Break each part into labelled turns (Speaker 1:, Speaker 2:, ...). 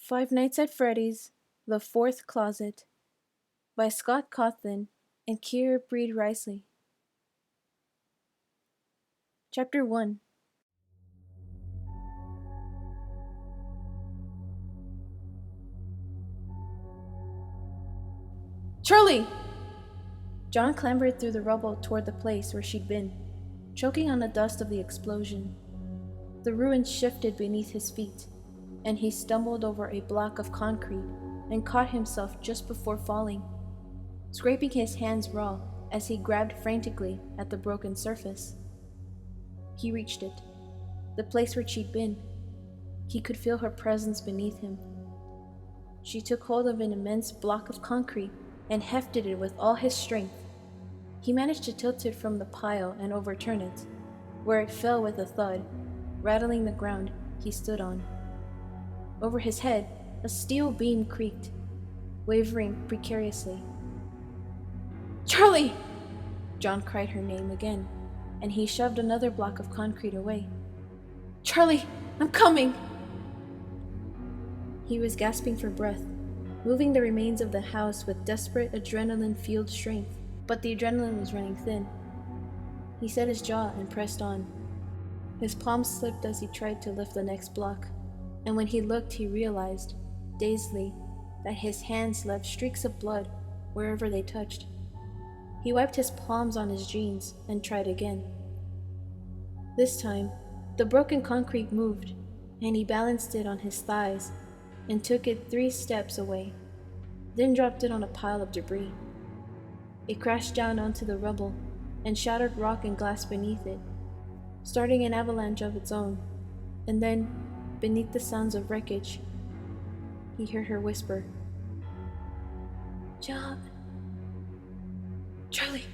Speaker 1: Five Nights at Freddy's, The Fourth Closet by Scott Cawthon and Keira Breed Risley. Chapter 1. Charlie! John clambered through the rubble toward the place where she'd been, choking on the dust of the explosion. The ruins shifted beneath his feet, and he stumbled over a block of concrete and caught himself just before falling, scraping his hands raw as he grabbed frantically at the broken surface. He reached it, the place where she'd been. He could feel her presence beneath him. She took hold of an immense block of concrete and hefted it with all his strength. He managed to tilt it from the pile and overturn it, where it fell with a thud, rattling the ground he stood on. Over his head, a steel beam creaked, wavering precariously. "Charlie!" John cried her name again, and he shoved another block of concrete away. "Charlie, I'm coming!" He was gasping for breath, moving the remains of the house with desperate adrenaline-fueled strength, but the adrenaline was running thin. He set his jaw and pressed on. His palms slipped as he tried to lift the next block, and when he looked, he realized, dazedly, that his hands left streaks of blood wherever they touched. He wiped his palms on his jeans and tried again. This time, the broken concrete moved, and he balanced it on his thighs and took it 3 steps away, then dropped it on a pile of debris. It crashed down onto the rubble and shattered rock and glass beneath it, starting an avalanche of its own, and then, beneath the sounds of wreckage, he heard her whisper, "John. Charlie."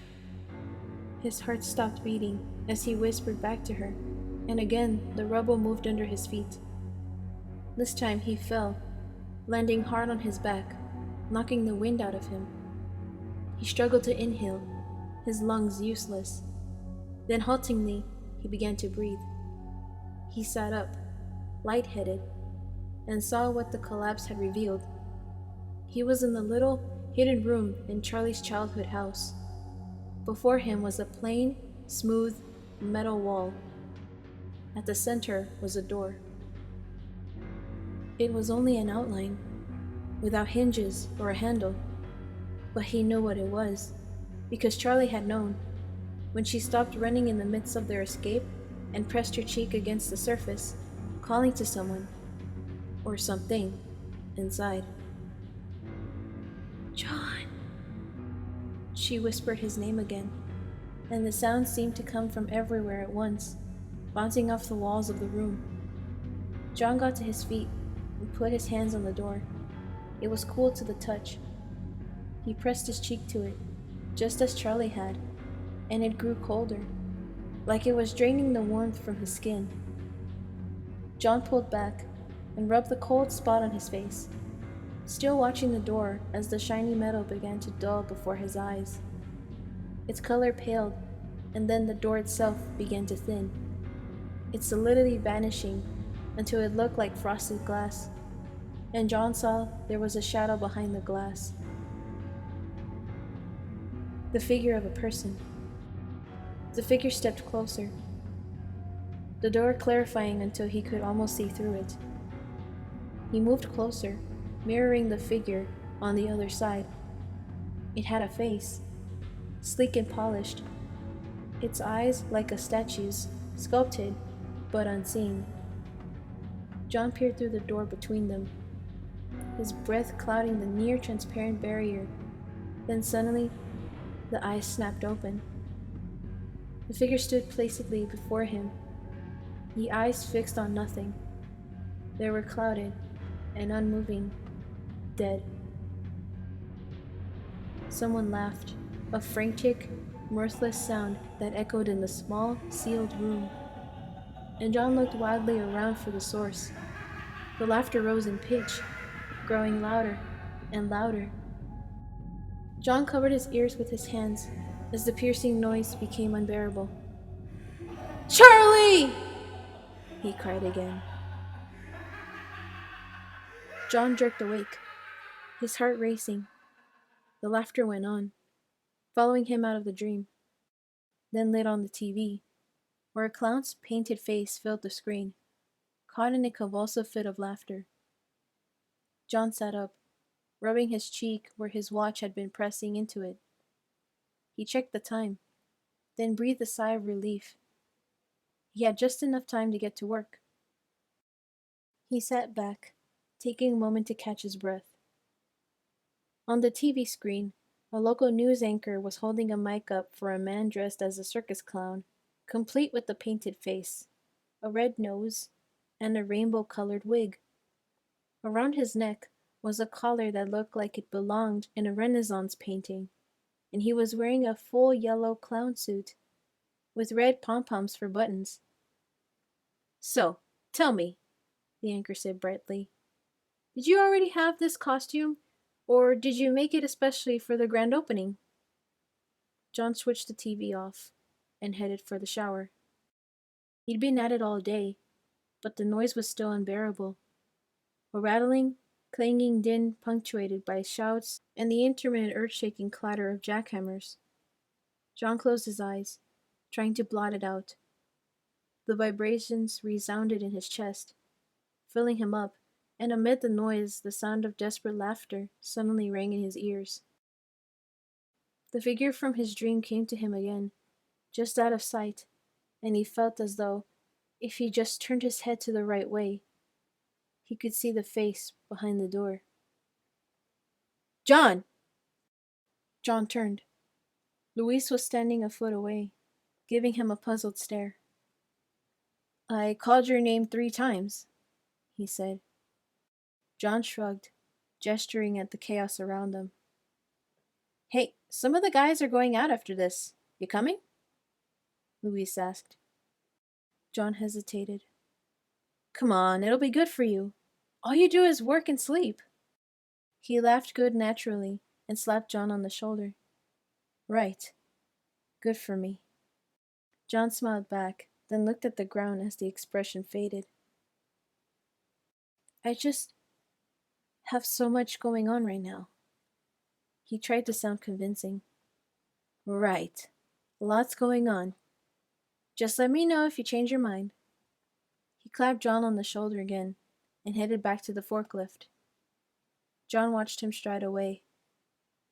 Speaker 1: His heart stopped beating as he whispered back to her, and again the rubble moved under his feet. This time he fell, landing hard on his back, knocking the wind out of him. He struggled to inhale, his lungs useless. Then haltingly, he began to breathe. He sat up, lightheaded, and saw what the collapse had revealed. He was in the little, hidden room in Charlie's childhood house. Before him was a plain, smooth, metal wall. At the center was a door. It was only an outline, without hinges or a handle, but he knew what it was, because Charlie had known, when she stopped running in the midst of their escape and pressed her cheek against the surface, calling to someone, or something, inside. "John!" She whispered his name again, and the sound seemed to come from everywhere at once, bouncing off the walls of the room. John got to his feet and put his hands on the door. It was cool to the touch. He pressed his cheek to it, just as Charlie had, and it grew colder, like it was draining the warmth from his skin. John pulled back and rubbed the cold spot on his face, still watching the door as the shiny metal began to dull before his eyes. Its color paled, and then the door itself began to thin, its solidity vanishing until it looked like frosted glass, and John saw there was a shadow behind the glass. The figure of a person. The figure stepped closer, the door clarifying until he could almost see through it. He moved closer, mirroring the figure on the other side. It had a face, sleek and polished, its eyes like a statue's, sculpted but unseen. John peered through the door between them, his breath clouding the near-transparent barrier. Then suddenly, the eyes snapped open. The figure stood placidly before him, the eyes fixed on nothing. They were clouded and unmoving, dead. Someone laughed, a frantic, mirthless sound that echoed in the small, sealed room, and John looked wildly around for the source. The laughter rose in pitch, growing louder and louder. John covered his ears with his hands as the piercing noise became unbearable. "Charlie!" he cried again. John jerked awake, his heart racing. The laughter went on, following him out of the dream, then lit on the TV, where a clown's painted face filled the screen, caught in a convulsive fit of laughter. John sat up, rubbing his cheek where his watch had been pressing into it. He checked the time, then breathed a sigh of relief. He had just enough time to get to work. He sat back, taking a moment to catch his breath. On the TV screen, a local news anchor was holding a mic up for a man dressed as a circus clown, complete with a painted face, a red nose, and a rainbow-colored wig. Around his neck was a collar that looked like it belonged in a Renaissance painting, and he was wearing a full yellow clown suit, with red pom-poms for buttons. "So, tell me," the anchor said brightly, "did you already have this costume, or did you make it especially for the grand opening?" John switched the TV off and headed for the shower. He'd been at it all day, but the noise was still unbearable. A rattling, clanging din punctuated by shouts and the intermittent earth-shaking clatter of jackhammers. John closed his eyes, trying to blot it out. The vibrations resounded in his chest, filling him up, and amid the noise the sound of desperate laughter suddenly rang in his ears. The figure from his dream came to him again, just out of sight, and he felt as though, if he just turned his head to the right way, he could see the face behind the door. "John!" John turned. Luis was standing a foot away, giving him a puzzled stare. "I called your name 3 times, he said. John shrugged, gesturing at the chaos around them. "Hey, some of the guys are going out after this. You coming?" Luis asked. John hesitated. "Come on, it'll be good for you. All you do is work and sleep." He laughed good naturally and slapped John on the shoulder. "Right. Good for me." John smiled back, then looked at the ground as the expression faded. "I just have so much going on right now." He tried to sound convincing. "Right. Lots going on. Just let me know if you change your mind." He clapped John on the shoulder again and headed back to the forklift. John watched him stride away.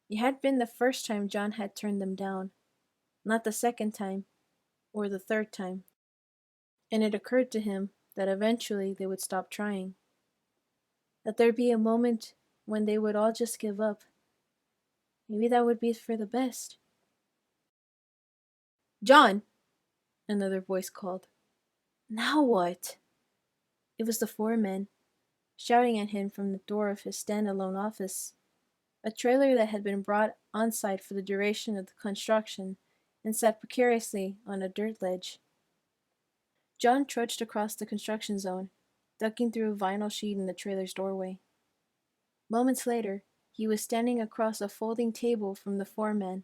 Speaker 1: It had been the first time John had turned them down, not the second time or the third time. And it occurred to him that eventually they would stop trying. That there'd be a moment when they would all just give up. Maybe that would be for the best. "John!" another voice called. "Now what?" It was the foreman, shouting at him from the door of his standalone office, a trailer that had been brought on site for the duration of the construction and sat precariously on a dirt ledge. John trudged across the construction zone, ducking through a vinyl sheet in the trailer's doorway. Moments later, he was standing across a folding table from the foreman,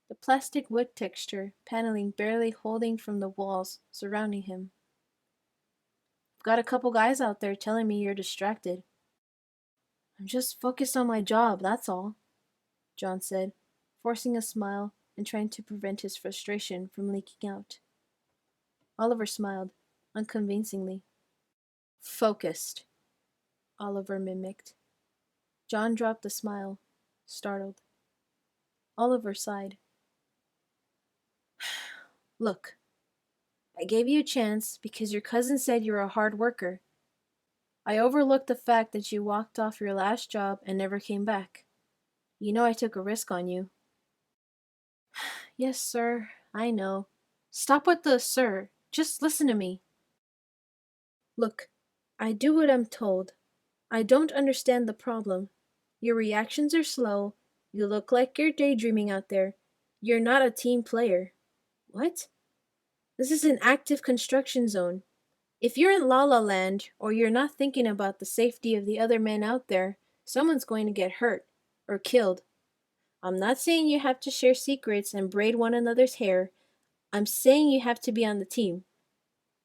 Speaker 1: the plastic wood texture paneling barely holding from the walls surrounding him. "Got a couple guys out there telling me you're distracted." "I'm just focused on my job, that's all," John said, forcing a smile and trying to prevent his frustration from leaking out. Oliver smiled, unconvincingly. "Focused," Oliver mimicked. John dropped the smile, startled. Oliver sighed. "Look, I gave you a chance because your cousin said you're a hard worker. I overlooked the fact that you walked off your last job and never came back. You know I took a risk on you." "Yes, sir, I know." "Stop with the sir. Just listen to me." "Look, I do what I'm told. I don't understand the problem. Your reactions are slow. You look like you're daydreaming out there. You're not a team player." "What?" "This is an active construction zone. If you're in La La Land or you're not thinking about the safety of the other men out there, someone's going to get hurt or killed. I'm not saying you have to share secrets and braid one another's hair. I'm saying you have to be on the team.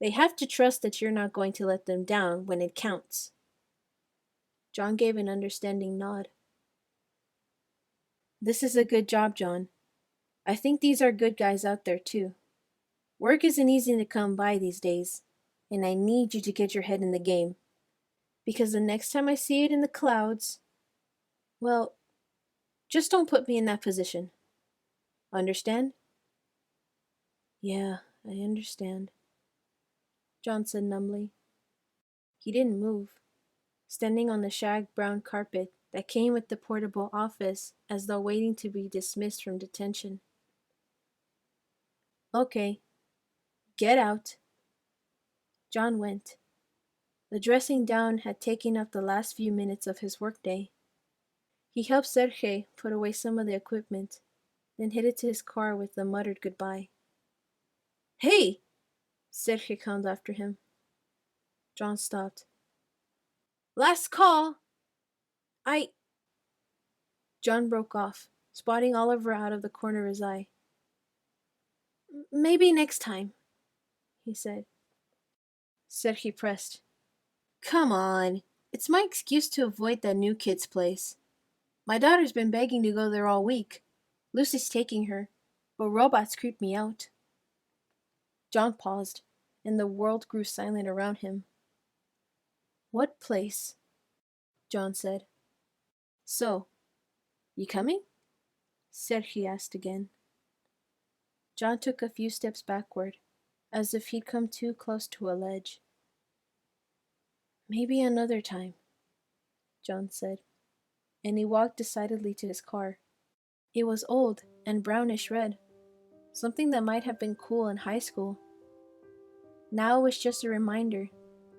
Speaker 1: They have to trust that you're not going to let them down when it counts." John gave an understanding nod. This is a good job, John. I think these are good guys out there, too. Work isn't easy to come by these days, and I need you to get your head in the game. Because the next time I see it in the clouds, well, just don't put me in that position. Understand? Yeah, I understand, John said numbly. He didn't move, standing on the shag brown carpet that came with the portable office as though waiting to be dismissed from detention. Okay, get out. John went. The dressing down had taken up the last few minutes of his workday. He helped Sergei put away some of the equipment, then headed to his car with a muttered goodbye. Hey! Sergei called after him. John stopped. Last call! I... John broke off, spotting Oliver out of the corner of his eye. Maybe next time, he said. Sergei pressed. Come on, it's my excuse to avoid that new kid's place. My daughter's been begging to go there all week. Lucy's taking her, but robots creep me out. John paused, and the world grew silent around him. What place? John said. So, you coming? Sergei asked again. John took a few steps backward, as if he'd come too close to a ledge. Maybe another time, John said, and he walked decidedly to his car. It was old and brownish red, something that might have been cool in high school. Now it was just a reminder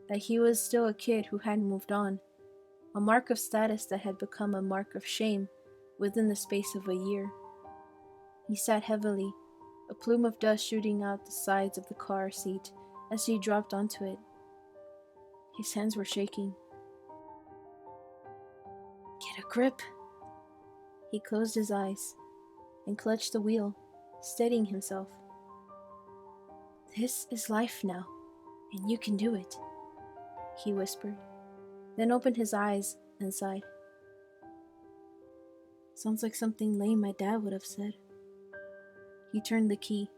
Speaker 1: that he was still a kid who hadn't moved on, a mark of status that had become a mark of shame within the space of a year. He sat heavily, a plume of dust shooting out the sides of the car seat as he dropped onto it. His hands were shaking. Get a grip. He closed his eyes and clutched the wheel, steadying himself. This is life now, and you can do it, he whispered, then opened his eyes and sighed. Sounds like something lame my dad would have said. He turned the key.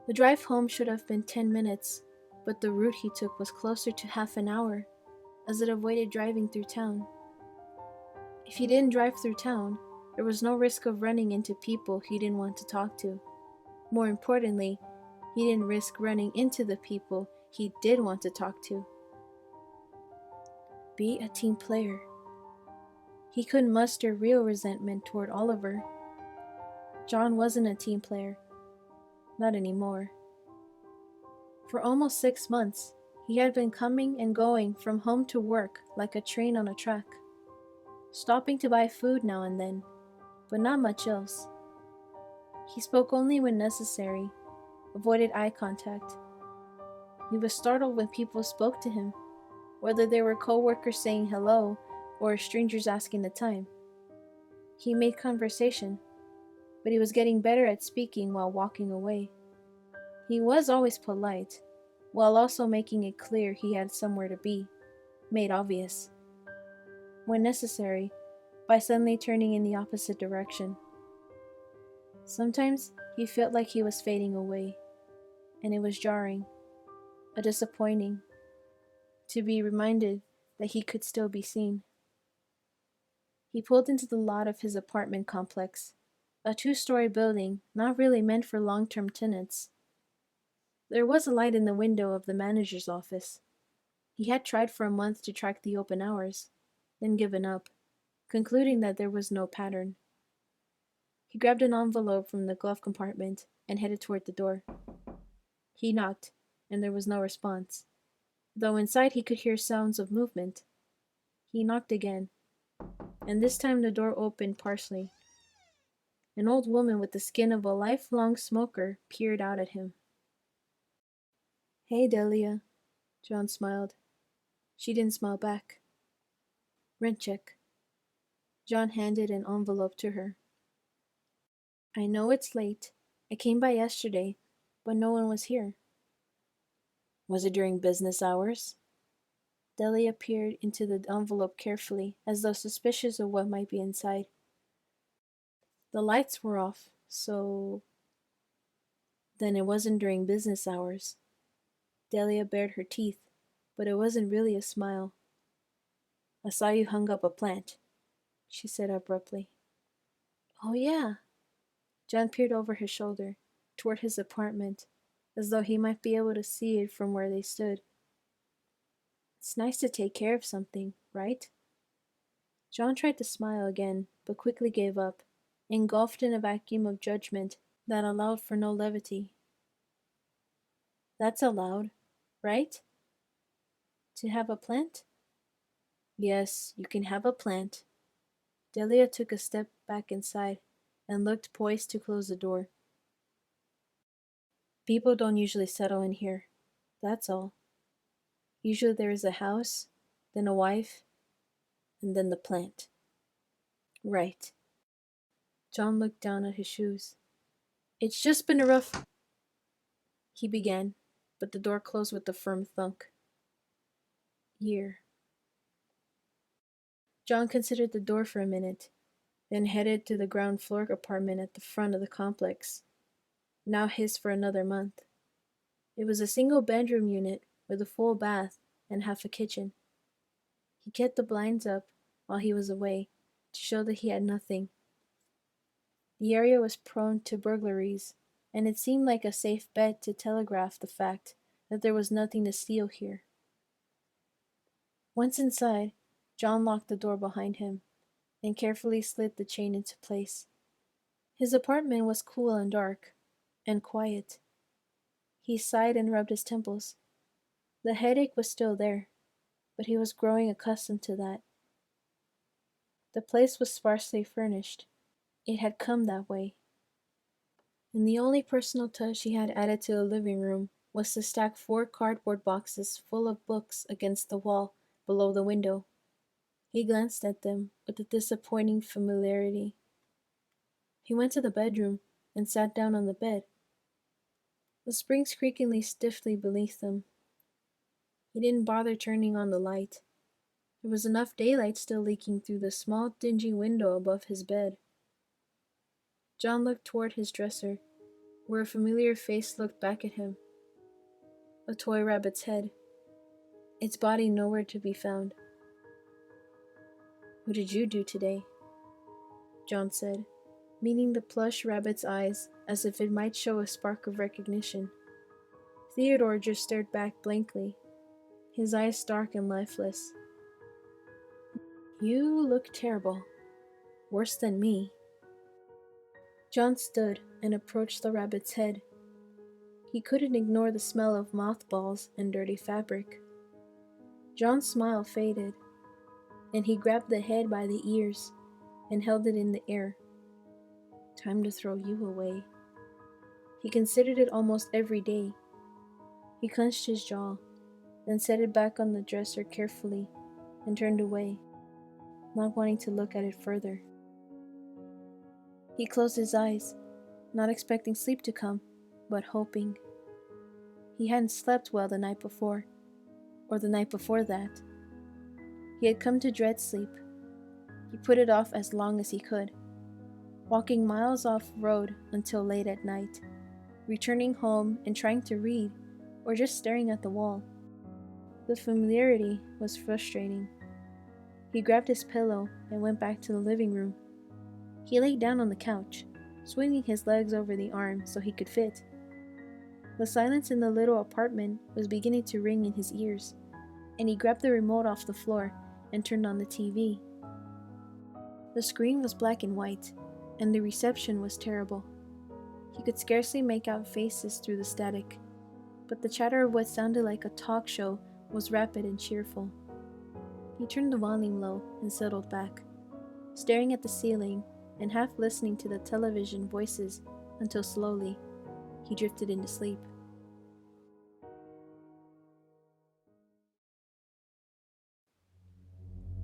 Speaker 1: The drive home should have been 10 minutes, but the route he took was closer to half an hour, as it avoided driving through town. If he didn't drive through town, there was no risk of running into people he didn't want to talk to. More importantly, he didn't risk running into the people he did want to talk to. Be a team player. He couldn't muster real resentment toward Oliver. John wasn't a team player. Not anymore. For almost 6 months, he had been coming and going from home to work like a train on a track, stopping to buy food now and then, but not much else. He spoke only when necessary, avoided eye contact. He was startled when people spoke to him, whether they were co-workers saying hello or strangers asking the time. He made conversation, but he was getting better at speaking while walking away. He was always polite, while also making it clear he had somewhere to be, made obvious. When necessary, by suddenly turning in the opposite direction. Sometimes he felt like he was fading away, and it was jarring, disappointing, to be reminded that he could still be seen. He pulled into the lot of his apartment complex, a 2-story building not really meant for long-term tenants. There was a light in the window of the manager's office. He had tried for a month to track the open hours, then given up, concluding that there was no pattern. He grabbed an envelope from the glove compartment and headed toward the door. He knocked, and there was no response, though inside he could hear sounds of movement. He knocked again, and this time the door opened partially. An old woman with the skin of a lifelong smoker peered out at him. Hey, Delia, John smiled. She didn't smile back. Rent check. John handed an envelope to her. I know it's late. I came by yesterday, but no one was here. Was it during business hours? Delia peered into the envelope carefully, as though suspicious of what might be inside. The lights were off, so then it wasn't during business hours. Delia bared her teeth, but it wasn't really a smile. I saw you hung up a plant, she said abruptly. Oh, yeah. John peered over his shoulder, toward his apartment, as though he might be able to see it from where they stood. It's nice to take care of something, right? John tried to smile again, but quickly gave up, engulfed in a vacuum of judgment that allowed for no levity. That's allowed, right? To have a plant? Yes, you can have a plant. Delia took a step back inside and looked poised to close the door. People don't usually settle in here. That's all. Usually there is a house, then a wife, and then the plant. Right. John looked down at his shoes. It's just been a rough... He began, but the door closed with a firm thunk. Year. John considered the door for a minute, then headed to the ground floor apartment at the front of the complex, now his for another month. It was a single bedroom unit with a full bath and half a kitchen. He kept the blinds up while he was away to show that he had nothing. The area was prone to burglaries, and it seemed like a safe bet to telegraph the fact that there was nothing to steal here. Once inside, John locked the door behind him and carefully slid the chain into place. His apartment was cool and dark, and quiet. He sighed and rubbed his temples. The headache was still there, but he was growing accustomed to that. The place was sparsely furnished. It had come that way. And the only personal touch he had added to the living room was to stack 4 cardboard boxes full of books against the wall below the window. He glanced at them with a disappointing familiarity. He went to the bedroom and sat down on the bed, the springs creakingly stiffly beneath him. He didn't bother turning on the light. There was enough daylight still leaking through the small, dingy window above his bed. John looked toward his dresser, where a familiar face looked back at him. A toy rabbit's head, its body nowhere to be found. What did you do today? John said, meeting the plush rabbit's eyes as if it might show a spark of recognition. Theodore just stared back blankly, his eyes dark and lifeless. You look terrible. Worse than me. John stood and approached the rabbit's head. He couldn't ignore the smell of mothballs and dirty fabric. John's smile faded, and he grabbed the head by the ears and held it in the air. Time to throw you away. He considered it almost every day. He clenched his jaw, then set it back on the dresser carefully and turned away, not wanting to look at it further. He closed his eyes, not expecting sleep to come, but hoping. He hadn't slept well the night before, or the night before that. He had come to dread sleep. He put it off as long as he could, walking miles off road until late at night, returning home and trying to read, or just staring at the wall. The familiarity was frustrating. He grabbed his pillow and went back to the living room. He lay down on the couch, swinging his legs over the arm so he could fit. The silence in the little apartment was beginning to ring in his ears, and he grabbed the remote off the floor and turned on the TV. The screen was black and white, and the reception was terrible. He could scarcely make out faces through the static, but the chatter of what sounded like a talk show was rapid and cheerful. He turned the volume low and settled back, staring at the ceiling and half listening to the television voices until slowly he drifted into sleep.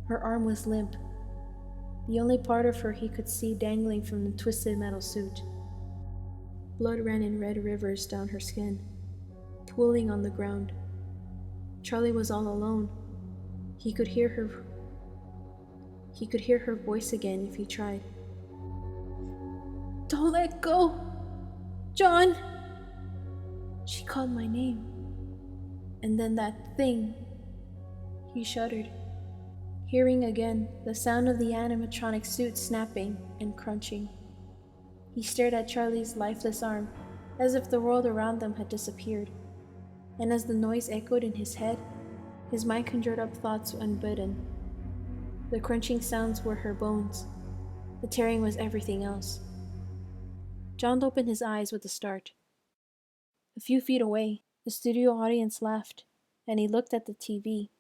Speaker 1: Her arm was limp, the only part of her he could see dangling from the twisted metal suit. Blood ran in red rivers down her skin, pooling on the ground. Charlie was all alone, He could hear her voice again if he tried. Don't let go! John! She called my name. And then that thing. He shuddered, hearing again the sound of the animatronic suit snapping and crunching. He stared at Charlie's lifeless arm, as if the world around them had disappeared. And as the noise echoed in his head, his mind conjured up thoughts unbidden. The crunching sounds were her bones. The tearing was everything else. John opened his eyes with a start. A few feet away, the studio audience laughed, and he looked at the TV,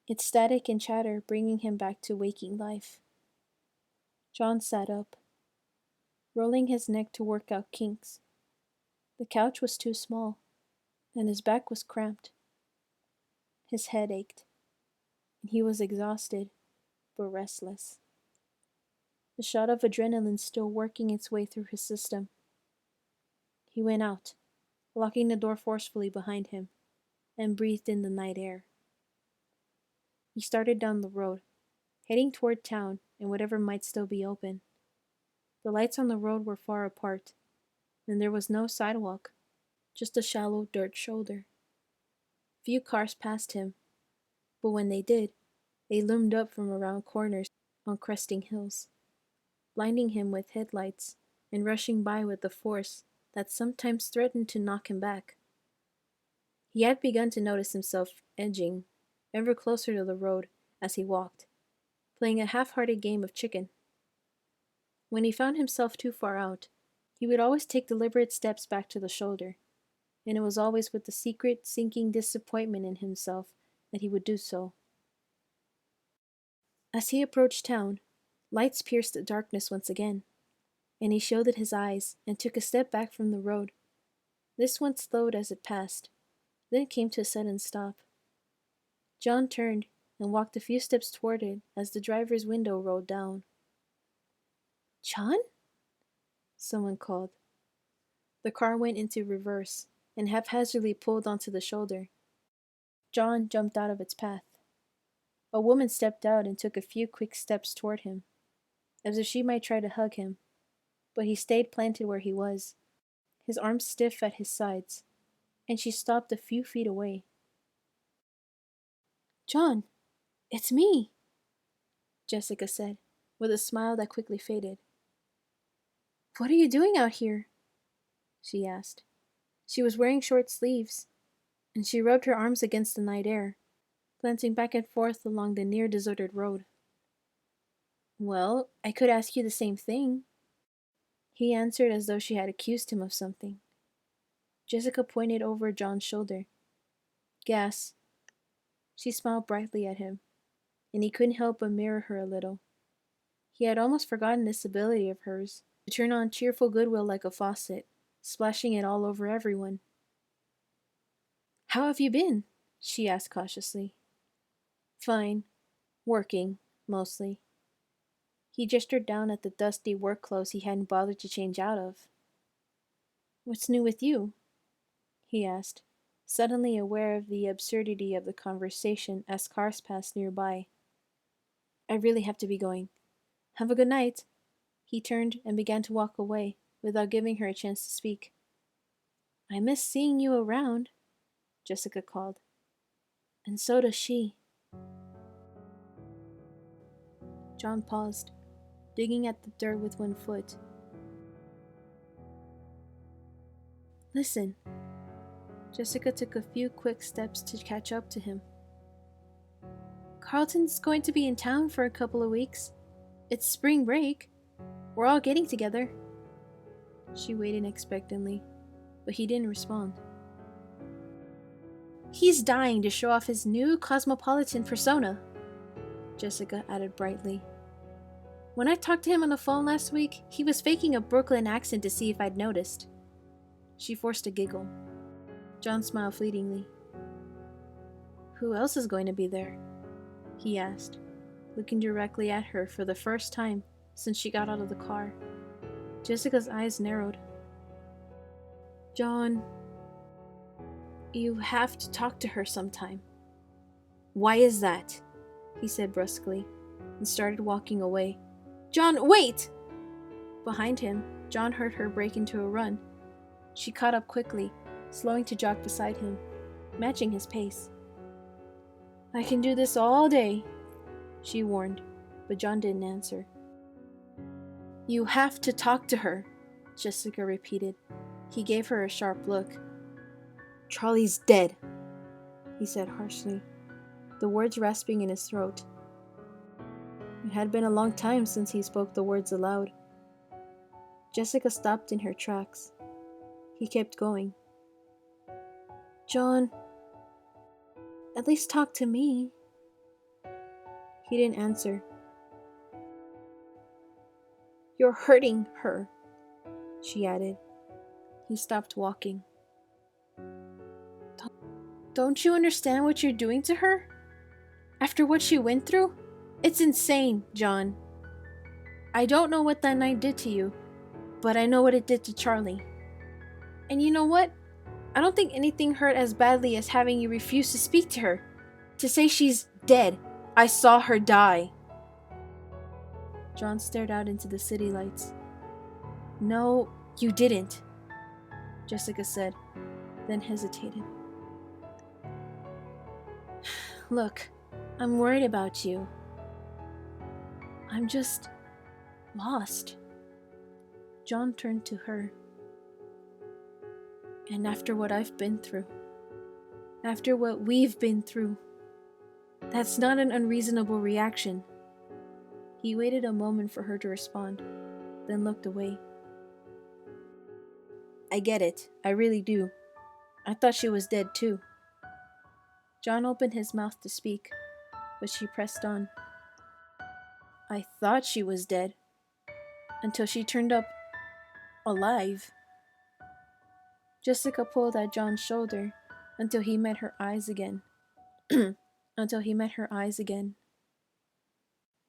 Speaker 1: its static and chatter bringing him back to waking life. John sat up, rolling his neck to work out kinks. The couch was too small, and his back was cramped. His head ached, and he was exhausted, but restless. The shot of adrenaline still working its way through his system. He went out, locking the door forcefully behind him, and breathed in the night air. He started down the road, heading toward town and whatever might still be open. The lights on the road were far apart, and there was no sidewalk, just a shallow dirt shoulder. Few cars passed him, but when they did, they loomed up from around corners on cresting hills, blinding him with headlights and rushing by with a force that sometimes threatened to knock him back. He had begun to notice himself edging ever closer to the road as he walked, playing a half-hearted game of chicken. When he found himself too far out, he would always take deliberate steps back to the shoulder, and it was always with the secret, sinking disappointment in himself that he would do so. As he approached town, lights pierced the darkness once again, and he shielded his eyes and took a step back from the road. This one slowed as it passed, then came to a sudden stop. John turned and walked a few steps toward it as the driver's window rolled down. "John?" someone called. The car went into reverse and haphazardly pulled onto the shoulder. John jumped out of its path. A woman stepped out and took a few quick steps toward him, as if she might try to hug him, but he stayed planted where he was, his arms stiff at his sides, and she stopped a few feet away. "John, it's me," Jessica said, with a smile that quickly faded. "What are you doing out here?" she asked. She was wearing short sleeves, and she rubbed her arms against the night air, glancing back and forth along the near-deserted road. "Well, I could ask you the same thing," he answered as though she had accused him of something. Jessica pointed over John's shoulder. "Gas." She smiled brightly at him, and he couldn't help but mirror her a little. He had almost forgotten this ability of hers, to turn on cheerful goodwill like a faucet, splashing it all over everyone. "How have you been?" she asked cautiously. "Fine. Working, mostly." He gestured down at the dusty work clothes he hadn't bothered to change out of. "What's new with you?" he asked, suddenly aware of the absurdity of the conversation as cars passed nearby. "I really have to be going. Have a good night." He turned and began to walk away, without giving her a chance to speak. "I miss seeing you around," Jessica called. "And so does she." John paused, digging at the dirt with one foot. "Listen." Jessica took a few quick steps to catch up to him. "Carlton's going to be in town for a couple of weeks. It's spring break. We're all getting together." She waited expectantly, but he didn't respond. "He's dying to show off his new cosmopolitan persona," Jessica added brightly. "When I talked to him on the phone last week, he was faking a Brooklyn accent to see if I'd noticed." She forced a giggle. John smiled fleetingly. "Who else is going to be there?" he asked, looking directly at her for the first time since she got out of the car. Jessica's eyes narrowed. "John, you have to talk to her sometime." "Why is that?" he said brusquely, and started walking away. John, wait! Behind him, John heard her break into a run. She caught up quickly, slowing to jog beside him, matching his pace. I can do this all day, she warned, but John didn't answer. You have to talk to her, Jessica repeated. He gave her a sharp look. Charlie's dead, he said harshly, the words rasping in his throat. It had been a long time since he spoke the words aloud. Jessica stopped in her tracks. He kept going. John, at least talk to me. He didn't answer. You're hurting her, she added. He stopped walking. Don't you understand what you're doing to her? After what she went through? It's insane, John. I don't know what that night did to you, but I know what it did to Charlie. And you know what? I don't think anything hurt as badly as having you refuse to speak to her. To say she's dead. I saw her die. John stared out into the city lights. No, you didn't, Jessica said, then hesitated. Look, I'm worried about you. I'm just lost. John turned to her. And after what I've been through, after what we've been through, that's not an unreasonable reaction. He waited a moment for her to respond, then looked away. I get it, I really do. I thought she was dead too. John opened his mouth to speak, but she pressed on. I thought she was dead, until she turned up alive. Jessica pulled at John's shoulder until he met her eyes again.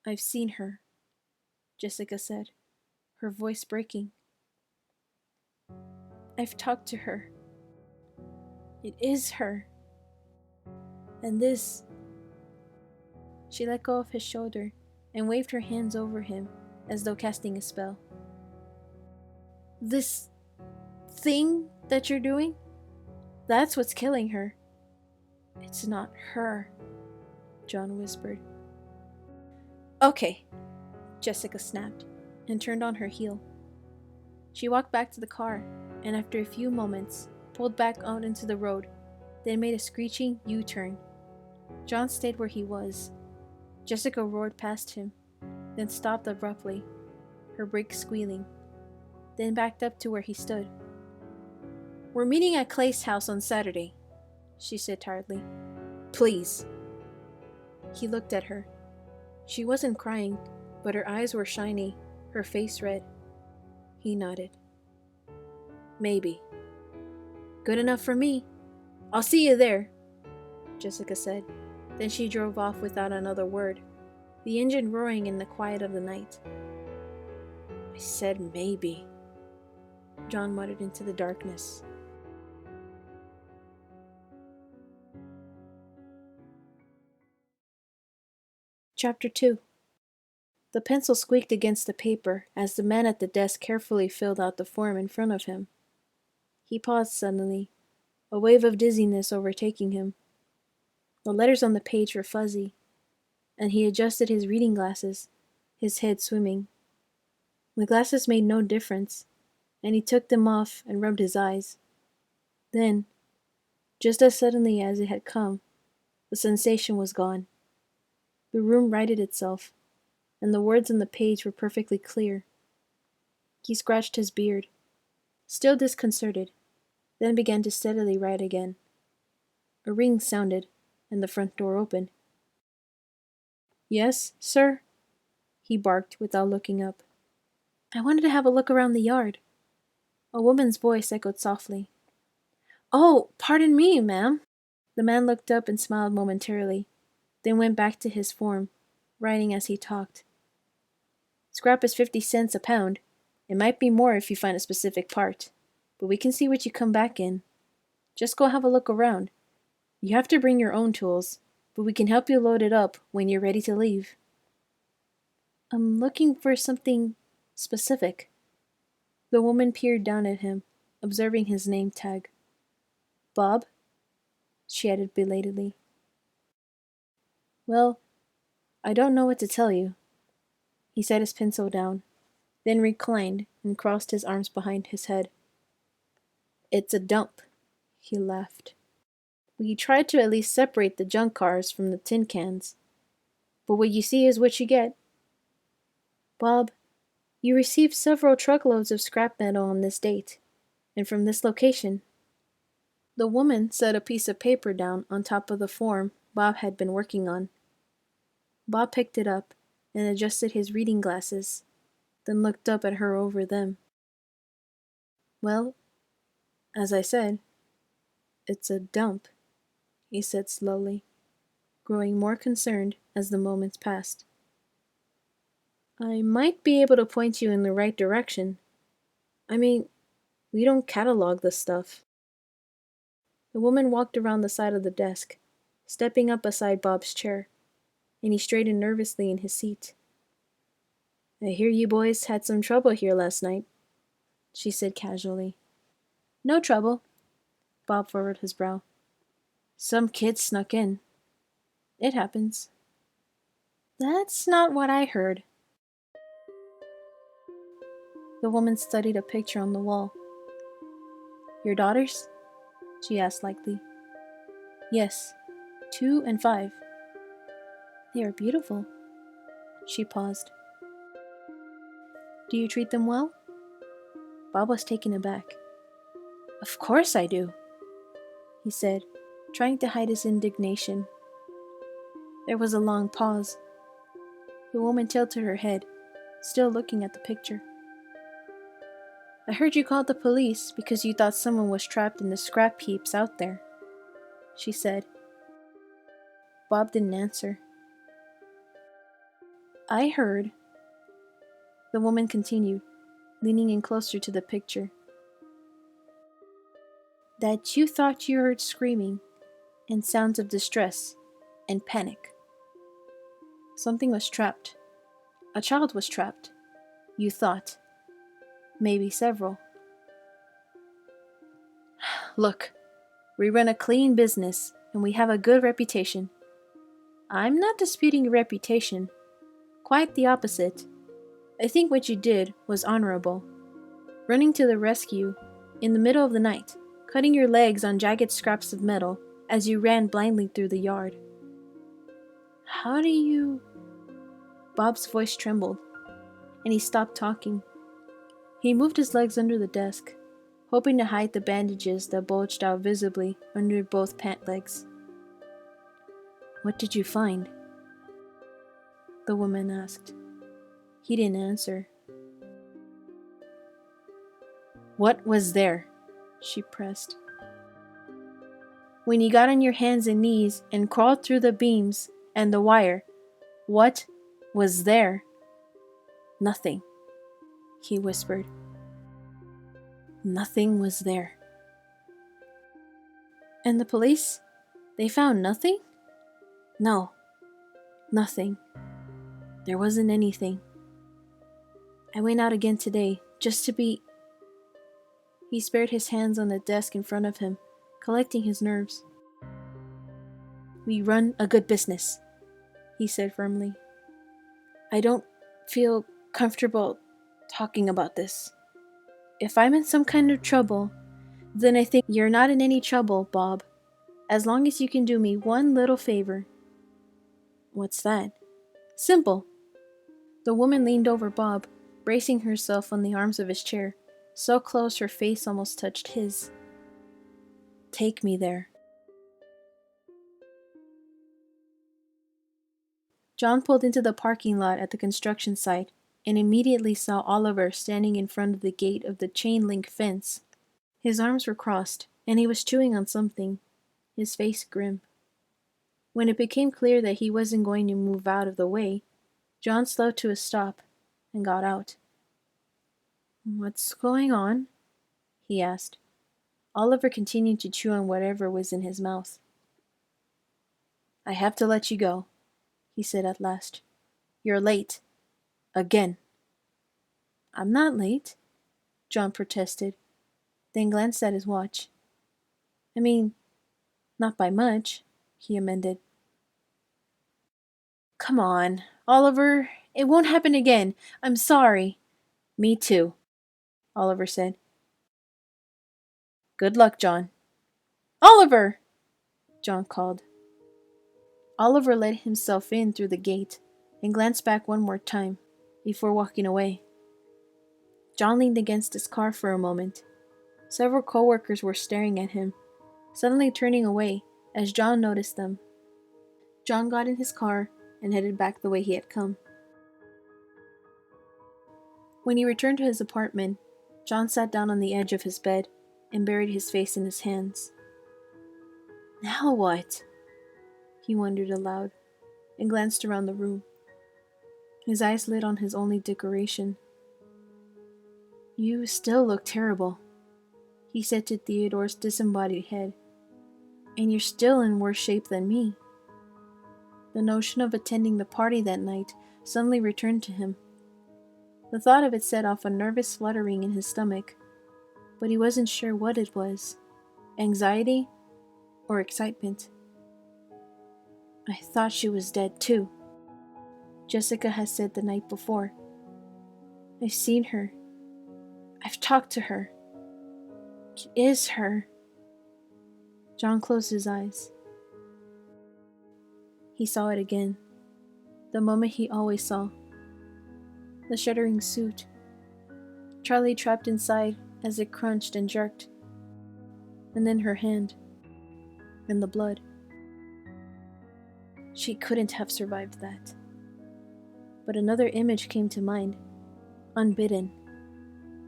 Speaker 1: I've seen her, Jessica said, her voice breaking. I've talked to her. It is her. And this... She let go of his shoulder and waved her hands over him as though casting a spell. This thing that you're doing? That's what's killing her. It's not her, John whispered. Okay, Jessica snapped and turned on her heel. She walked back to the car and after a few moments pulled back out into the road, then made a screeching U-turn. John stayed where he was. Jessica roared past him, then stopped abruptly, her brakes squealing, then backed up to where he stood. We're meeting at Clay's house on Saturday, she said tiredly. Please. He looked at her. She wasn't crying, but her eyes were shiny, her face red. He nodded. Maybe. Good enough for me. I'll see you there, Jessica said. Then she drove off without another word, the engine roaring in the quiet of the night. I said maybe, John muttered into the darkness. Chapter 2. The pencil squeaked against the paper as the man at the desk carefully filled out the form in front of him. He paused suddenly, a wave of dizziness overtaking him. The letters on the page were fuzzy, and he adjusted his reading glasses, his head swimming. The glasses made no difference, and he took them off and rubbed his eyes. Then, just as suddenly as it had come, the sensation was gone. The room righted itself, and the words on the page were perfectly clear. He scratched his beard, still disconcerted, then began to steadily write again. A ring sounded, and the front door opened. Yes, sir? He barked without looking up. I wanted to have a look around the yard. A woman's voice echoed softly. Oh, pardon me, ma'am. The man looked up and smiled momentarily, then went back to his form, writing as he talked. Scrap is 50 cents a pound. It might be more if you find a specific part, but we can see what you come back in. Just go have a look around. You have to bring your own tools. but we can help you load it up when you're ready to leave. I'm looking for something specific. The woman peered down at him, observing his name tag. Bob? She added belatedly. Well, I don't know what to tell you. He set his pencil down, then reclined and crossed his arms behind his head. It's a dump, he laughed. We tried to at least separate the junk cars from the tin cans, but what you see is what you get. Bob, you received several truckloads of scrap metal on this date, and from this location. The woman set a piece of paper down on top of the form Bob had been working on. Bob picked it up and adjusted his reading glasses, then looked up at her over them. Well, as I said, it's a dump, he said slowly, growing more concerned as the moments passed. I might be able to point you in the right direction. I mean, we don't catalog this stuff. The woman walked around the side of the desk, stepping up beside Bob's chair, and he straightened nervously in his seat. I hear you boys had some trouble here last night, she said casually. No trouble, Bob furrowed his brow. Some kids snuck in. It happens. That's not what I heard. The woman studied a picture on the wall. Your daughters? She asked lightly. Yes, 2 and 5. They are beautiful. She paused. Do you treat them well? Bob was taken aback. Of course I do, he said, trying to hide his indignation. There was a long pause. The woman tilted her head, still looking at the picture. I heard you called the police because you thought someone was trapped in the scrap heaps out there, she said. Bob didn't answer. I heard, the woman continued, leaning in closer to the picture, that you thought you heard screaming and sounds of distress and panic. Something was trapped. A child was trapped, you thought. Maybe several. Look, we run a clean business and we have a good reputation. I'm not disputing your reputation. Quite the opposite. I think what you did was honorable. Running to the rescue in the middle of the night, cutting your legs on jagged scraps of metal as you ran blindly through the yard. How do you... Bob's voice trembled, and he stopped talking. He moved his legs under the desk, hoping to hide the bandages that bulged out visibly under both pant legs. What did you find? The woman asked. He didn't answer. What was there? She pressed. When you got on your hands and knees and crawled through the beams and the wire, what was there? Nothing, he whispered. Nothing was there. And the police? They found nothing? No, nothing. There wasn't anything. I went out again today, just to be... He spared his hands on the desk in front of him, collecting his nerves. We run a good business, he said firmly. I don't feel comfortable talking about this. If I'm in some kind of trouble, then I think you're not in any trouble, Bob, as long as you can do me one little favor. What's that? Simple. The woman leaned over Bob, bracing herself on the arms of his chair, so close her face almost touched his. Take me there. John pulled into the parking lot at the construction site and immediately saw Oliver standing in front of the gate of the chain-link fence. His arms were crossed, and he was chewing on something, his face grim. When it became clear that he wasn't going to move out of the way, John slowed to a stop and got out. What's going on? He asked. Oliver continued to chew on whatever was in his mouth. I have to let you go, he said at last. You're late. Again. I'm not late, John protested, then glanced at his watch. I mean, not by much, he amended. Come on, Oliver. It won't happen again. I'm sorry. Me too, Oliver said. Good luck, John. Oliver! John called. Oliver let himself in through the gate and glanced back one more time before walking away. John leaned against his car for a moment. Several coworkers were staring at him, suddenly turning away as John noticed them. John got in his car and headed back the way he had come. When he returned to his apartment, John sat down on the edge of his bed and buried his face in his hands. Now what? He wondered aloud and glanced around the room. His eyes lit on his only decoration. You still look terrible, he said to Theodore's disembodied head. And you're still in worse shape than me. The notion of attending the party that night suddenly returned to him. The thought of it set off a nervous fluttering in his stomach, but he wasn't sure what it was, anxiety or excitement. I thought she was dead too, Jessica had said the night before. I've seen her. I've talked to her. It is her. John closed his eyes. He saw it again, the moment he always saw. The shuddering suit. Charlie trapped inside as it crunched and jerked. And then her hand. And the blood. She couldn't have survived that. But another image came to mind, unbidden.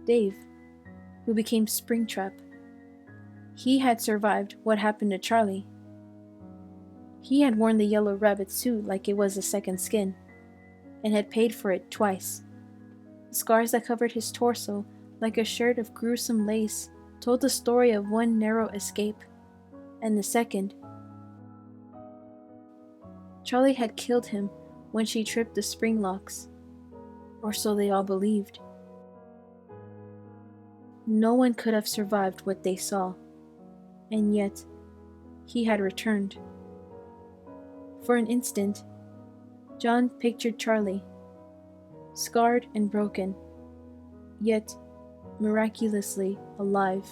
Speaker 1: Dave, who became Springtrap. He had survived what happened to Charlie. He had worn the yellow rabbit suit like it was a second skin, and had paid for it twice. The scars that covered his torso, like a shirt of gruesome lace, told the story of one narrow escape, and the second. Charlie had killed him when she tripped the spring locks, or so they all believed. No one could have survived what they saw, and yet he had returned. For an instant, John pictured Charlie, scarred and broken, yet miraculously alive.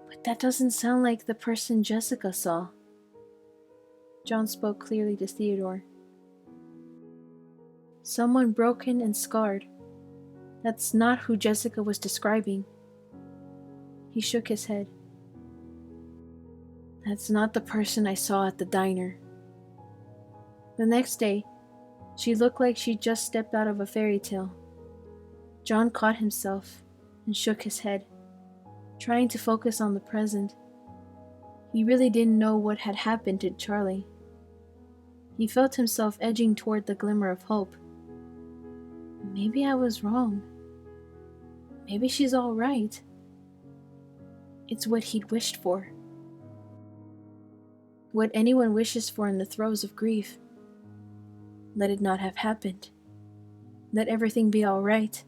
Speaker 1: But that doesn't sound like the person Jessica saw. John spoke clearly to Theodore. Someone broken and scarred. That's not who Jessica was describing. He shook his head. That's not the person I saw at the diner. The next day, she looked like she'd just stepped out of a fairy tale. John caught himself and shook his head, trying to focus on the present. He really didn't know what had happened to Charlie. He felt himself edging toward the glimmer of hope. Maybe I was wrong. Maybe she's all right. It's what he'd wished for. What anyone wishes for in the throes of grief. Let it not have happened. Let everything be all right.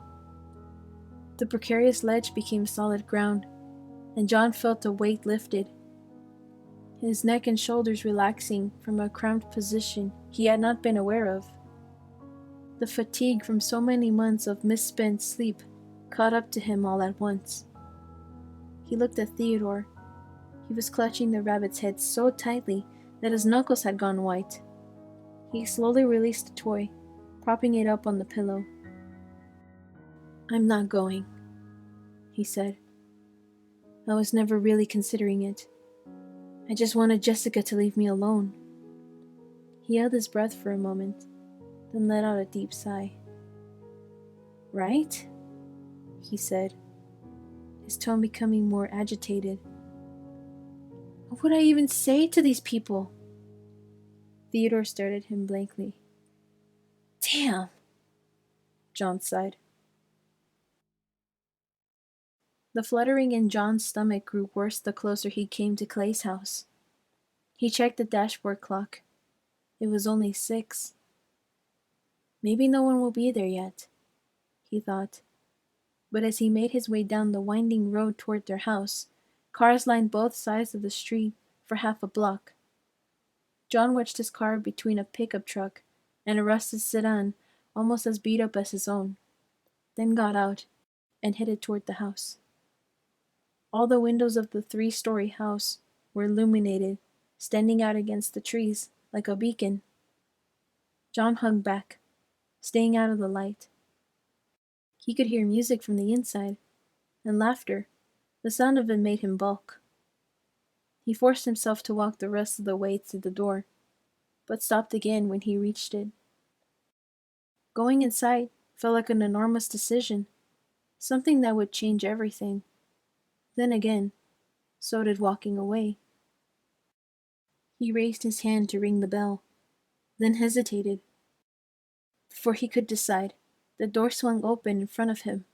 Speaker 1: The precarious ledge became solid ground, and John felt a weight lifted. His neck and shoulders relaxing from a cramped position he had not been aware of. The fatigue from so many months of misspent sleep caught up to him all at once. He looked at Theodore. He was clutching the rabbit's head so tightly that his knuckles had gone white. He slowly released the toy, propping it up on the pillow. I'm not going, he said. I was never really considering it. I just wanted Jessica to leave me alone. He held his breath for a moment, then let out a deep sigh. Right? He said, his tone becoming more agitated. What would I even say to these people? Theodore stared at him blankly. Damn, John sighed. The fluttering in John's stomach grew worse the closer he came to Clay's house. He checked the dashboard clock. It was only 6. Maybe no one will be there yet, he thought. But as he made his way down the winding road toward their house, cars lined both sides of the street for half a block. John wedged his car between a pickup truck and a rusted sedan almost as beat up as his own, then got out and headed toward the house. All the windows of the 3-story house were illuminated, standing out against the trees like a beacon. John hung back, staying out of the light. He could hear music from the inside, and laughter. The sound of it made him balk. He forced himself to walk the rest of the way to the door, but stopped again when he reached it. Going inside felt like an enormous decision, something that would change everything. Then again, so did walking away. He raised his hand to ring the bell, then hesitated. Before he could decide, the door swung open in front of him.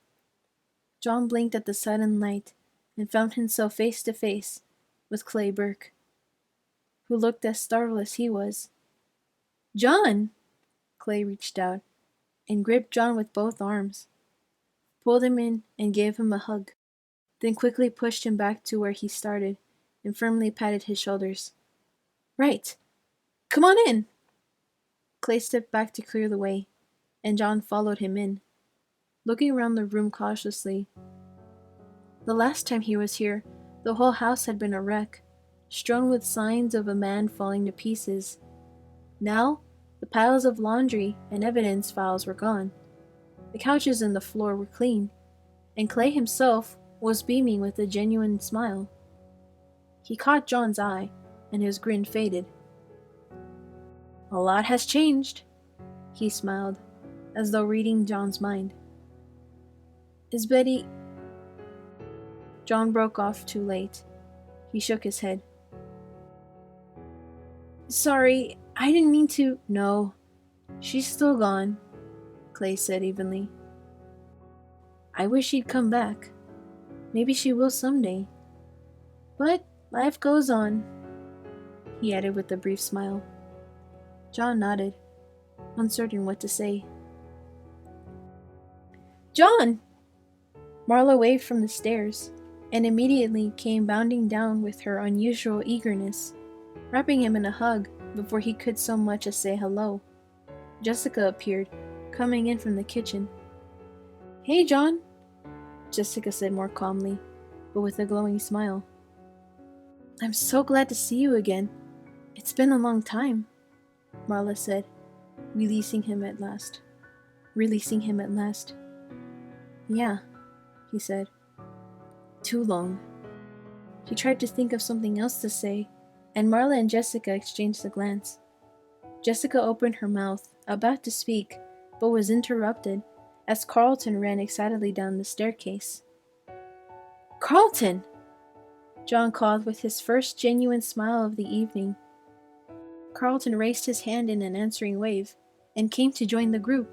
Speaker 1: John blinked at the sudden light and found himself face to face with Clay Burke, who looked as startled as he was. "John!" Clay reached out and gripped John with both arms, pulled him in and gave him a hug, then quickly pushed him back to where he started and firmly patted his shoulders. "Right. Come on in." Clay stepped back to clear the way, and John followed him in, looking around the room cautiously. The last time he was here, the whole house had been a wreck, strewn with signs of a man falling to pieces. Now, the piles of laundry and evidence files were gone. The couches and the floor were clean, and Clay himself was beaming with a genuine smile. He caught John's eye, and his grin faded. "A lot has changed," he smiled, as though reading John's mind. "Is Betty—" John broke off too late. He shook his head. "Sorry, I didn't mean to—" "No, she's still gone," Clay said evenly. "I wish she'd come back. Maybe she will someday. But life goes on," he added with a brief smile. John nodded, uncertain what to say. "John!" Marla waved from the stairs, and immediately came bounding down with her unusual eagerness, wrapping him in a hug before he could so much as say hello. Jessica appeared, coming in from the kitchen. "Hey, John," Jessica said more calmly, but with a glowing smile. "I'm so glad to see you again. It's been a long time," Marla said, releasing him at last. "Yeah," he said. "Too long." He tried to think of something else to say, and Marla and Jessica exchanged a glance. Jessica opened her mouth, about to speak, but was interrupted as Carlton ran excitedly down the staircase. "Carlton!" John called with his first genuine smile of the evening. Carlton raised his hand in an answering wave and came to join the group.